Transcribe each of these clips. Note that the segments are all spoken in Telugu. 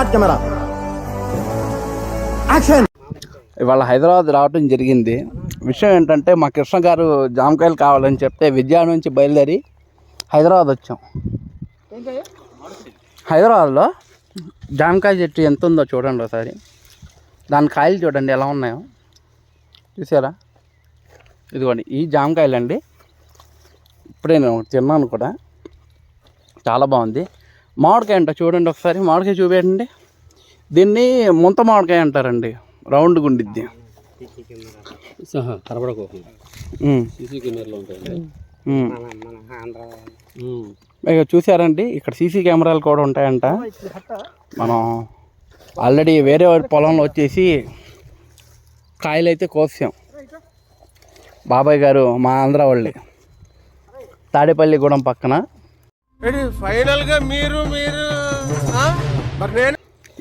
Start camera action. ఇవాళ హైదరాబాద్ రావడం జరిగింది. విషయం ఏంటంటే మా కృష్ణ గారు జామకాయలు కావాలని చెప్తే విజయవాడ నుంచి బయలుదేరి హైదరాబాద్ వచ్చాం. హైదరాబాద్లో జామకాయ చెట్టు ఎంత ఉందో చూడండి ఒకసారి. దాని కాయలు చూడండి ఎలా ఉన్నాయో, చూసారా? ఇదిగోండి ఈ జామకాయలు అండి. ఇప్పుడే నేను తిన్నాను కూడా, చాలా బాగుంది. మామిడికాయ అంట చూడండి ఒకసారి, మామిడికాయ చూపేయండి. దీన్ని ముంత మామిడికాయ అంటారండి, రౌండ్గా ఉండిద్ది. ఇక చూసారండి, ఇక్కడ సీసీ కెమెరాలు కూడా ఉంటాయంట. మనం ఆల్రెడీ వేరే పొలంలో వచ్చేసి కాయలు అయితే కోసాం. బాబాయ్ గారు మా ఆంధ్ర వాళ్ళే, తాడేపల్లిగూడెం పక్కన. ఫైనల్గా మీరు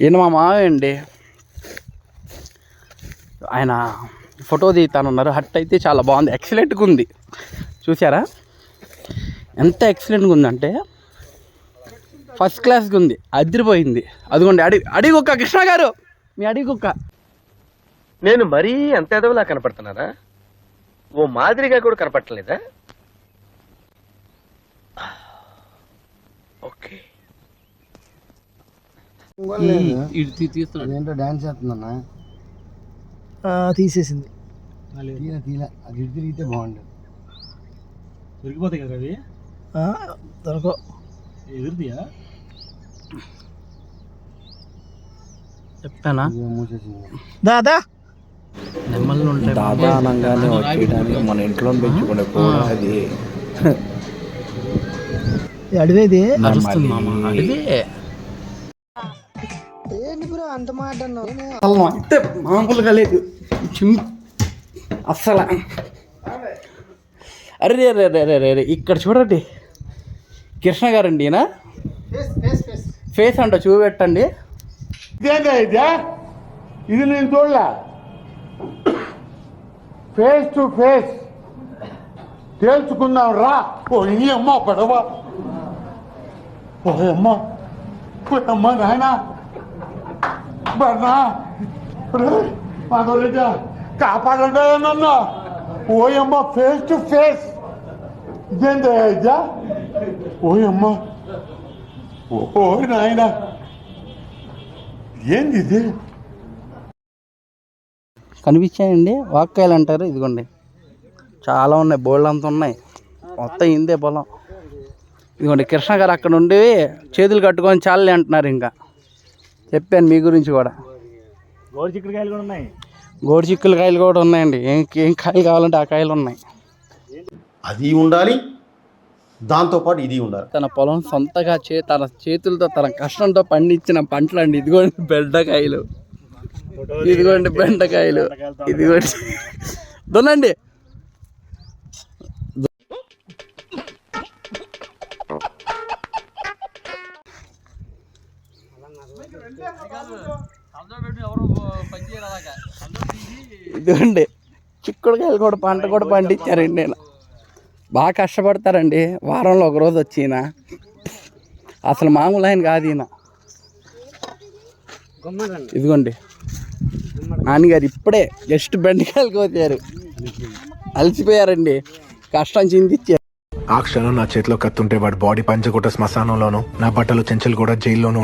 ఈయన మా మావయ్య అండి. ఆయన ఫోటో తీస్తానన్నారు. హట్ అయితే చాలా బాగుంది, ఎక్సలెంట్గా ఉంది. చూసారా ఎంత ఎక్సలెంట్గా ఉందంటే, ఫస్ట్ క్లాస్గా ఉంది, అదిరిపోయింది. అదిగోండి అడిగి కుక్క, కృష్ణ గారు మీ అడిగి కుక్క. నేను మరీ అంత ఎదవలా కనపడుతున్నారా? ఓ మాదిరిగా కూడా కనపడలేదా? ఓకే, ఏంటో డాన్స్ చేస్తుందన్నా, తీసేసింది. తీల అది ఇటు తిరిగితే బాగుండదు. దొరికిపోతాయి కదా అవి, దొరకో ఎదురుదియా చెప్తానా? దాదా నెమ్మల్ని ఉంటాయి. దాదా అనగానే వచ్చేయడానికి మన ఇంట్లో పెంచుకునే కూడా అది అడివేది నడుస్తుంది మామ, అడివే అంత మాట అంతే, మామూలుగా లేదు అస్సలు. అరే రే రే రే రే, ఇక్కడ చూడండి కృష్ణ గారండి. ఈయన ఫేస్ అంట చూపెట్టండి. ఇది నేను చూడలే. ఫేస్ టు ఫేస్ తేల్చుకుందాం రా. ఓ ఈ అమ్మ పడవ, ఓ అమ్మ నాయన బర్నా మాధవరెడ్డి కాపాడండి నన్ను. ఓయమ్మ ఫేస్ టు ఫేస్ ఇదేంటా? ఓయమ్మ ఓ నాయన ఏంది ఇది? కనిపించాయండి, వాక్కాయలు అంటారు. ఇదిగోండి చాలా ఉన్నాయి, బోల్డ్ అంత ఉన్నాయి, మొత్తం ఇందే పొలం. ఇదిగోండి కృష్ణ గారు అక్కడ ఉండి చేతులు కట్టుకొని చాలే అంటున్నారు. ఇంకా చెప్పాను మీ గురించి కూడా. గోరు చిక్కుడుకాయలు కూడా ఉన్నాయి, గోడు చిక్కుల కాయలు కూడా ఉన్నాయండి. ఏం కాయలు కావాలంటే ఆ కాయలు ఉన్నాయి. అది ఉండాలి, దాంతోపాటు ఇది ఉండాలి. తన పొలం సొంతగా తన చేతులతో తన కష్టంతో పండించిన పంటలు అండి. ఇదిగోండి బెండకాయలు, ఇదిగోండి బెండకాయలు, ఇదిగోండి దొనండి. ఇదిగోండి చిక్కుడుకాయలు కూడా పంట కూడా పండించారండి. నేను బాగా కష్టపడతారండి, వారంలో ఒకరోజు వచ్చిన అసలు మామూలు ఆయన కాదు ఈయన. ఇదిగోండి నాన్నగారు ఇప్పుడే జస్ట్ బెండకాయలు కోసారు, అలసిపోయారండి, కష్టం చిందిచ్చారు. ఆ క్షణం నా చేతిలో కత్తుంటే వాడి బాడీ పంచకోట శ్మశానంలోను, నా బట్టలు చెంచలు కూడా జైల్లోనూ